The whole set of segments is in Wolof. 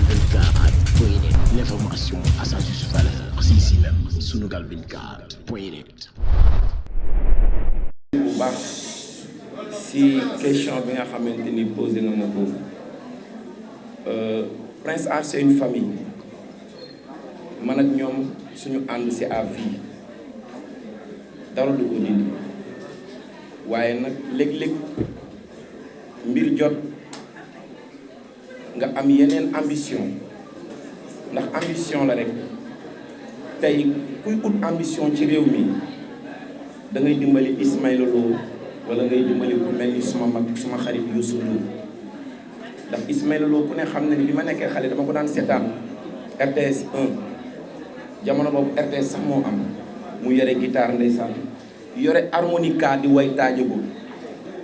Sunugal24.net l'information à sa juste valeur c'est ici même Sunugal24.net. bu baax si question bi nga xamante ni posé nga ma ko Prince Art c'est une famille man ak ñoom suñu ànd c'est à vie dara du ko dindi waaye nag léeg-léeg mbir jot nga am yeneen ambition ndax ambition la rek tey kuy ut ambition ci réew mi da ngay dimbali Ismaïla Lo wala ngay dimbali ku mel ni suma mag suma xarit Youssou Ndour ndax Ismaïla Lo ku ne xam na ni bi ma nekkee xale dama ko daan seetaan RTS 1 jamono boobu RTS sax moo am mu yore guitare ndeysaan yore harmonica di way taajagu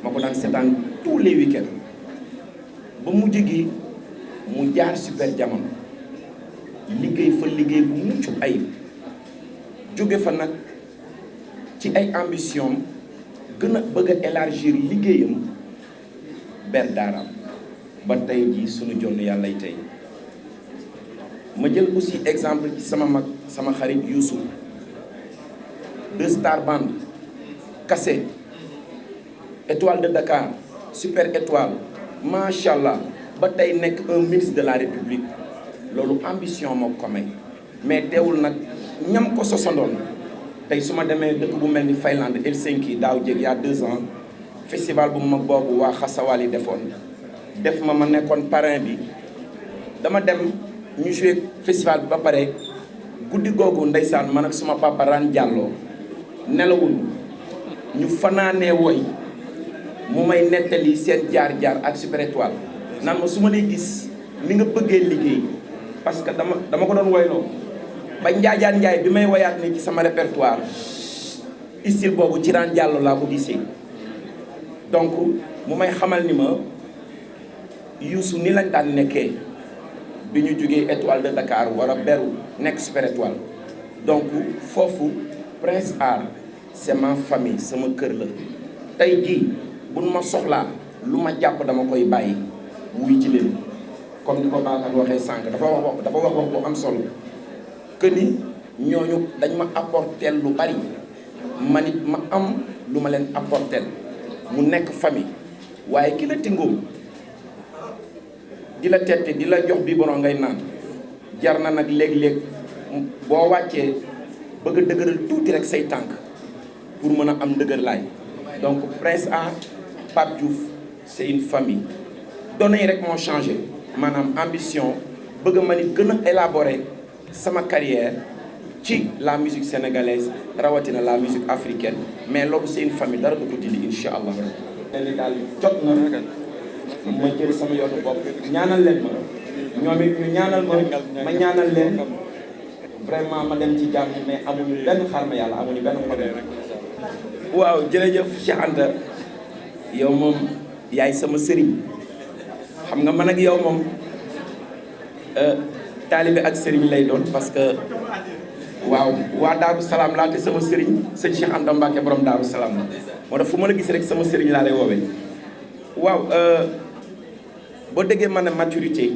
ma ko daan seetaan tous les week-ends ba mu gi mu jaar super jamono liggéey fa liggéey bu mucc ayib jóge fa nag ci ay ambition gën a bëgg a élargir liggéeyam ber daaraam ba tey jii suñu jonn yàllay tey ma jël aussi exemple ci sama mag sama xarit Youssou deux star band Kassé étoile de Dakar super étoile macha allah ba tey nekk un ministre de la République loolu ambition moo ko may mais teewul nag ñam ko sosandoon tey su ma demee dëkk bu mel ni Finlande Helsinki daaw jéeg y a 2 ans festival bu mag boobu waa Xasawaal yi defoon def ma nekkoon parrain bi dama dem ñu joué festival bi ba pare guddi googu ndeysaan man ak suma papa Ran Diallo nelawuñ ñu fanaanee woy mu may nettali seen jaar-jaar ak Super Étoile naan ma su ma lay gis ni nga bëggee liggéey parce que dama ko doon woyloo ba njaajaan njaay bi may woyaat ni ci sama répertoire style boobu ci Ran Diallo laa ko gisee donc mu may xamal ni ma Youssou ni lañ daan nekkee bi ñu jógee étoile de Dakar war a beru nekk Super Étoile donc foofu Prince Art c'est ma famille sama kër la tey jii buñ ma soxlaa lu ma jàpp dama koy bàyyi wuy ci leen comme ni ko Bakar waxee sànq dafa wax bu am solo que ni ñooñu dañ ma apporter lu bari man it ma am lu ma leen apporter mu nekk famille waaye ki la tingoom di la tette di la jox bi borom ngay naan jar na nag léeg-léeg boo wàccee bëgg a dëgëral tuuti rek say tànk pour mën a am dëgër laay donc Prince Art Pape Diouf c'est une famille données yi rek moo changé maanaam ambition bëgg ma nit gën a élaborer sama carrière ci la musique sénégalaise rawatina la musique africaine mais loolu c'est une famille dara du ko dindi insha allah ni daal jot na ma jël sama yoonu bopp ñaanal leen ma ñoom it ñu ñaanal ma ñaanal leen vraiment ma dem ci jàmm mais amuñu benn xaar ma yàlla amuñu benn problème waaw jërëjëf Cheikh Anta yow moom yaay sama sëriñ xam nga man ak yow moom taalibe ak sëriñ lay doon parce que waaw waa Daaru Salaam laa te sama sëriñ sëñ Cheikh Anta Mbacke borom Daaru Salaam la moo tax fu ma la gis rek sama sëriñ laa lay woowee waaw boo déggee ma ne maturité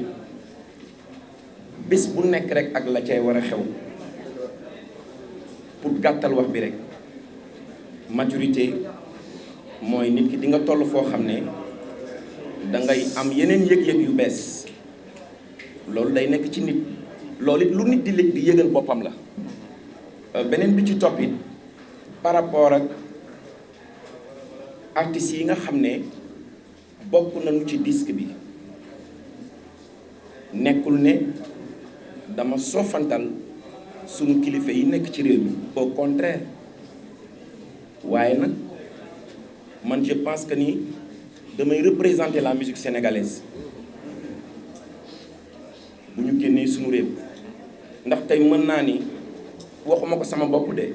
bés bu nekk rek ak la cay war a xew pour gàttal wax bi rek maturité mooy nit ki di nga toll foo xam ne da ngay am yeneen yëg-yëg yu bees loolu day nekk ci nit loolu it lu nit di léegi di yëgal boppam la beneen bi ci topp it par rapport ak artistes yi nga xam ne bokk nañu ci disque bi nekkul ne dama soofantal sunu kilifa yi nekk ci réew mi au contraire waaye nag man je pense que ni damay représenter la musique sénégalaise bu ñu génnee sunu réew ndax tey mën naa ni waxuma ko sama bopp de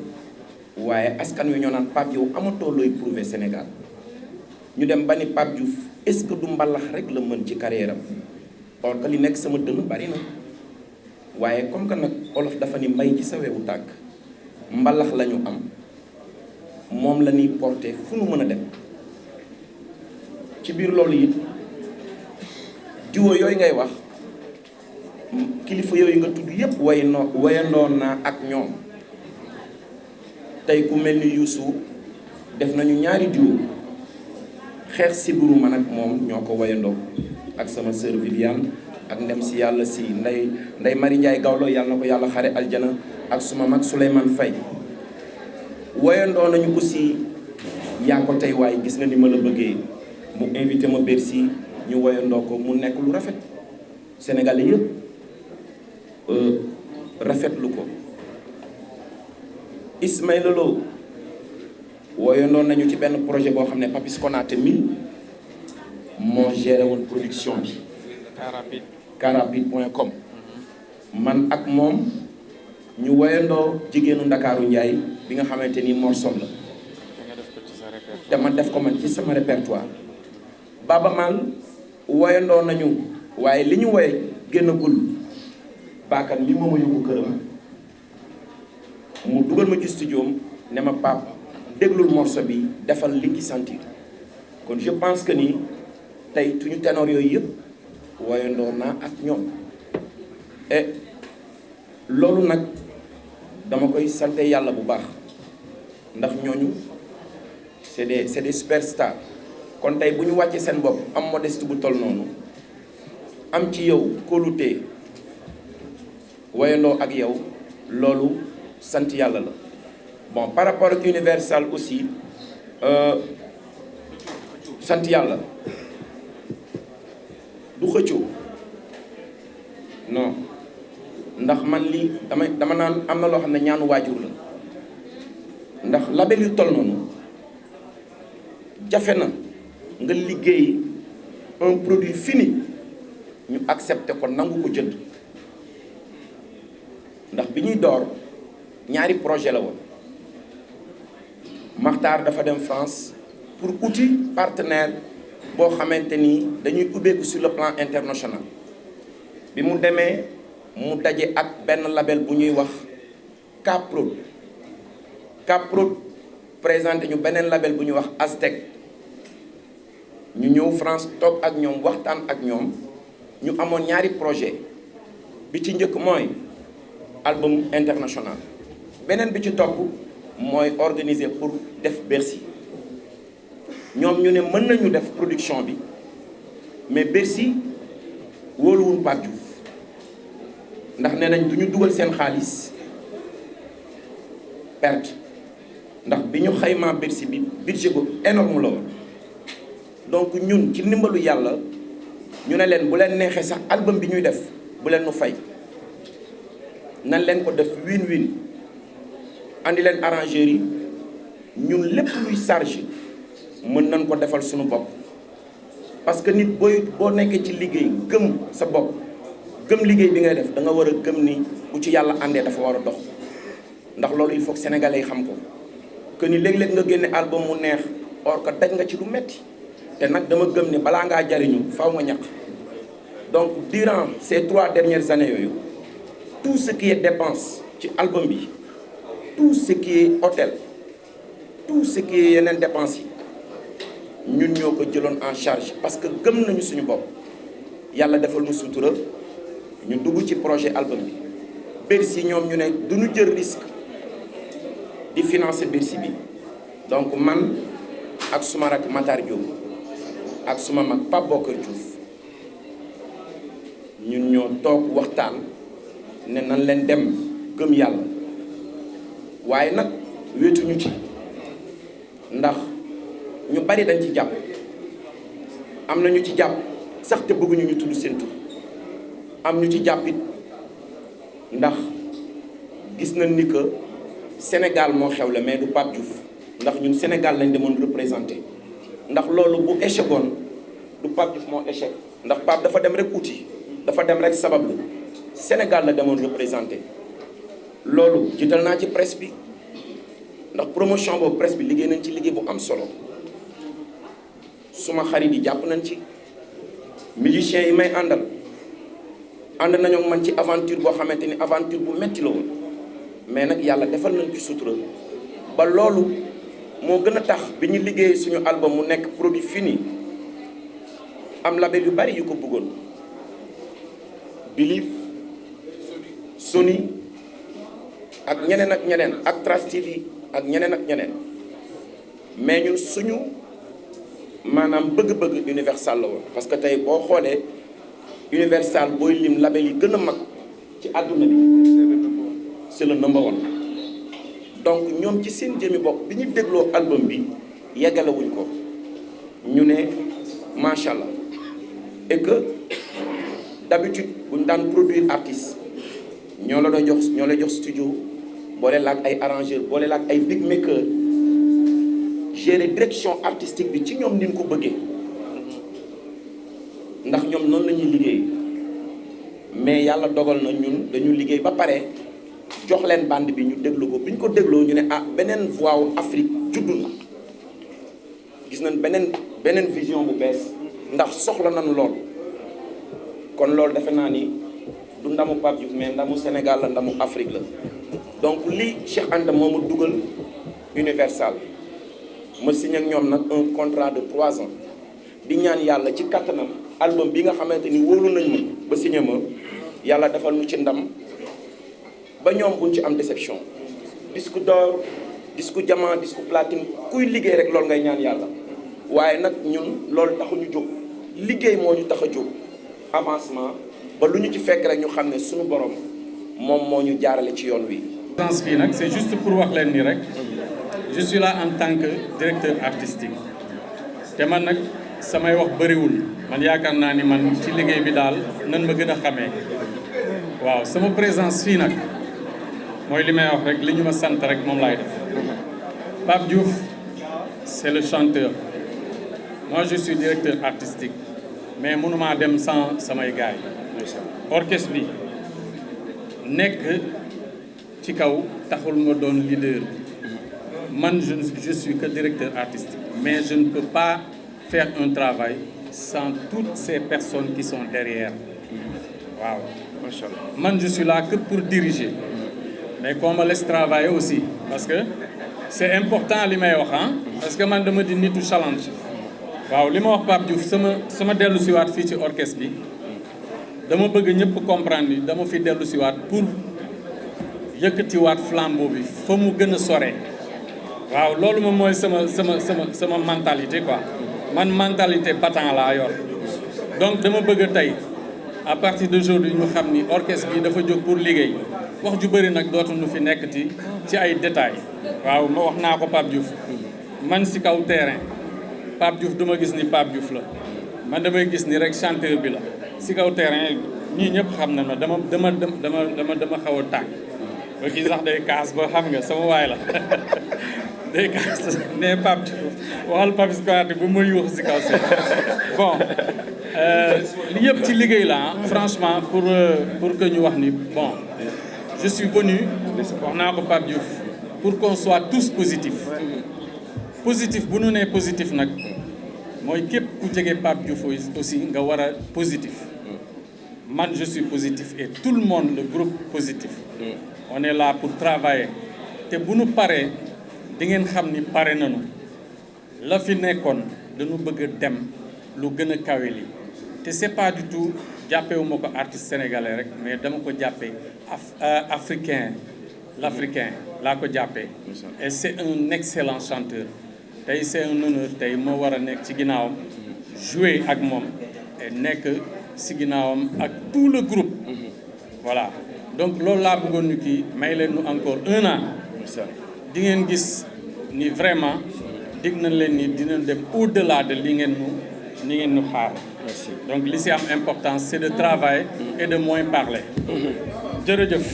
waaye askan wi ñoo naan Pape yow amatoo looy prouver Sénégal ñu dem ba ni Pape Diouf est-ce que du mbalax rek la mën ci carrière am or que li nekk sama dënn bari na waaye comme que nag olof dafa ni mbay ci sa wewu tànk mbalax la ñu am moom la ñuy porter fu nu mën a dem ci biir loolu it duo yooyu ngay wax kilifa yooyu nga tudd yépp wayandoon naa ak ñoom tey ku mel ni Youssou def nañu ñaari duo xeex si buru man ak moom ñoo ko wayandoo ak sama sœur Viviane ak ndem si yàlla si Ndey Mari Njaay Gawlo yàlla na ko yàlla xare aljana ak suma mag Souleymane Faye wayandoo nañu aussi yaa ko tey waaye gis nga ni ma la bëggee mu invité ma Bercy ñu wayandoo ko mu nekk lu rafet Sénégalais yëpp rafetlu ko Ismaïla Lo wayandoo nañu ci benn projet boo xam ne Papis Konaté mi moo géré woon production bi carrapide.com man ak moom ñu wayandoo jigéenu Ndakaaru Njaay bi nga xamante ni morsom la te ma def ko man ci sama répertoire Baba Maal wayandoo nañu waaye li ñu woye génnagul baakan li mooma yóbbu këram mu dugal ma ci studio ne ma pap déglul morceau bi defal li ngi sentir kon je pense que ni tey tuñu ténor yooyu yëpp wayandoo naa ak ñoom et loolu nag dama koy sante yàlla bu baax ndax ñooñu c'est des superstars kon tey bu ñu wàccee seen bopp am modeste bu toll noonu am ci yow kóolute wayandoo ak yow loolu sant yàlla la bon par rapport ak Universal aussi sant yàlla du xëccoo non ndax man lii dama naan am na loo xam ne ñaanu waajur la ndax label yu toll noonu jafe na nga liggéey un produit fini ñu accepté ko nangu ko jënd ndax bi ñuy door ñaari projet la woon Makhtar dafa dem France pour outil partenaire boo xamante ni dañuy ubbeeku sur le plan international bi mu demee mu daje ak benn label bu ñuy wax Caprod présenté ñu beneen label bu ñuy wax Aztec ñu ñëw France toog ak ñoom waxtaan ak ñoom ñu amoon ñaari projet bi ci njëkk mooy album international beneen bi ci topp mooy organiser pour def Bercy ñoom ñu ne mën nañu def production bi mais Bercy wóoluwul Pape Diouf ndax nee nañ du ñu dugal seen xaalis perte ndax bi ñu xaymaa Bercy bi budget bu énorme la woon donc ñun ci ndimbalu yàlla ñu ne leen bu leen neexee sax album bi ñuy def bu leen nu fay nan leen ko def win-win andi leen arrangeurs yi ñun lépp luy charge mën nañ ko defal suñu bopp parce que nit boo nekkee ci liggéey gëm sa bopp gëm liggéey bi ngay def da nga war a gëm ni bu ci yàlla àndee dafa war a dox ndax loolu il faut que sénégalais yi xam ko que ni léeg-léeg nga génne album mu neex or que daj nga ci lu metti te nag dama gëm ni balaa ngaa jariñu faw nga ñaq donc durant ces 3 dernières années yooyu tout ce qui est dépense ci album bi tout ce qui est hôtel tout ce qui est yeneen dépenses yi ñun ñoo ko jëloon en charge parce que gëm nañu suñu bopp yàlla defal mu sutura ñu dugg ci projet album bi Bercy ñoom ñu ne du ñu jël risque di financer Bercy bi donc man ak suma rak Matar Diop ak suma mag Pape Bokar Diouf ñun ñoo toog waxtaan ne nan leen dem gëm yàlla waaye nag wéetuñu ci ndax ñu bari dañ ci jàpp am na ñu ci jàpp sax te bëgguñu ñu tudd seen tur am ñu ci jàppit ndax gis nañ ni que Sénégal moo xewle mais du Pape Diouf ndax ñun Sénégal lañ demoon représenté ndax loolu bu échec woon du Pape Diouf moo échec ndax Pape dafa dem rek outil dafa dem rek sabab la Sénégal la demoon représenté loolu jiital naa ci presse bi ndax promotion boobu presse bi liggéey nañ ci liggéey bu am solo suma xarit yi jàpp nañ ci musiciens yi may àndal ànd nañoo man ci aventure boo xamante ni aventure bu metti la woon mais nag yàlla defal nañ ci sutura ba loolu moo gën a tax bi ñu liggéey suñu album mu nekk produit fini am label yu bari yu ko bëggoon Believe Sony ak ñeneen ak Trace TV ak ñeneen mais ñun suñu maanaam bëgg-bëgg Universal la woon parce que tey boo xoolee Universal booy lim label yi gën a mag ci àdduna bi c'est le number one. Donc ñoom ci seen jëmi bopp bi ñu dégloo album bi yeggalewuñ ko ñu ne macha allah et que d'habitude bu ñu daan produire artiste ñoo la jox studio boole la ak ay arrangeur boole la ak ay big maker gérer direction artistique bi ci ñoom ni ñu ko bëggee ndax ñoom noonu la ñuy liggéey mais yàlla dogal na ñun dañu liggéey ba pare jox leen bande bi ñu déglu ko bi ñu ko dégloo ñu ne beneen voix wu Afrique juddu na gis nañ beneen vision bu bees ndax soxla nañu lool kon loolu defe naa ni du ndamu Pape Diouf mais ndamu Sénégal la ndamu Afrique la donc li Cheikh Anta moomu dugal Universal ma signé ak ñoom nag un contrat de 3 ans di ñaan yàlla ci kattanam album bi nga xamante ni wóolu nañ ma ba signé ma yàlla defal nu ci ndam ba ñoom buñ ci am déception disque d'or disque diamant disque platine kuy liggéey rek loolu ngay ñaan yàlla waaye nag ñun loolu taxuñu jóg liggéey moo ñu tax a jóg avancement ba lu ñu ci fekk rek ñu xam ne suñu borom moom moo ñu jaarale ci yoon wi. présence fii nag c'est juste pour wax leen ni rek je suis là en tant que directeur artistique te man nag samay wax bëriwul man yaakaar naa ni man ci liggéey bi daal nan ma gën a xamee waaw sama présence fii nag mooy li may wax rek li ñu ma sant rek moom laay def Pape Diouf c'est le chanteur moi je suis directeur artistique mais mënumaa dem sans samay gars yi orchestre bi nekk ci kaw taxul nga doon leader man je suis que directeur artistique mais je ne peux pas faire un travail sans toutes ces personnes qui sont derrière waaw man je suis là que pour diriger mais qu'on me laisse travailler aussi parce que c'est important li may wax parce que man dama di nitu challenge waaw li ma wax Pape Diouf sama dellu siwaat fii ci orchestre bi dama bëgg ñëpp comprendre ni dama fi dellu siwaat pour yëkkatiwaat flambeau bi fa mu gën a sore waaw loolu moom mooy sama mentalité quoi man mentalité battant laa yor donc dama bëgg tey à partir d'aujourd'hui ñu xam ni orchestre bi dafa jóg pour liggéey wax ju bëri nag dootuñu fi nekkati ci ay détails waaw ma wax naa ko Pape Diouf man si kaw terrain Pape Diouf du ma gis ni Pape Diouf la man damay gis ni rek chanteur bi la si kaw terrain ñii ñëpp xam na ma dama xaw a tàgg ba kii sax day kaas ba xam nga sama waay la day kaas ne Pape Diouf waxal Papis Konaté bu ma yuux si kaw seen bon li yëpp ci liggéey la franchement pour que ñu wax ni bon je suis venu wax naa ko Pape Diouf pour qu'on soit tous positifs positif bu nu nee positif nag mooy képp ku jege Pape Diouf aussi nga war a positif man je suis positif et tout le monde le groupe positif on est là pour travailler te bu nu paree di ngeen xam ni pare nañu la fi nekkoon dañu bëgg a dem lu gën a kawe li te c'est pas du tout jàppewuma ko artiste sénégalais rek mais dama ko jàppee africain l'africain laa ko jàppee et c'est un excellent chanteur tey c'est un honneur tey moo war a nekk ci ginnaawam jouer ak moom et nekk ci ginnaawam ak tout le groupe voilà donc loolu laa bëggoon ñu kii may leen nu encore 1 an di ngeen gis ni vraiment dig nañ leen ni dinañ dem au-delà de li ngeen nu xaar donc li ci am importance c'est de travailler et de moins parler jërëjëf.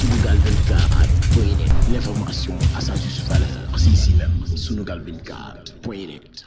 Sunugal 24.net, l'information à sa juste valeur, c'est ici même, Sunugal 24.net.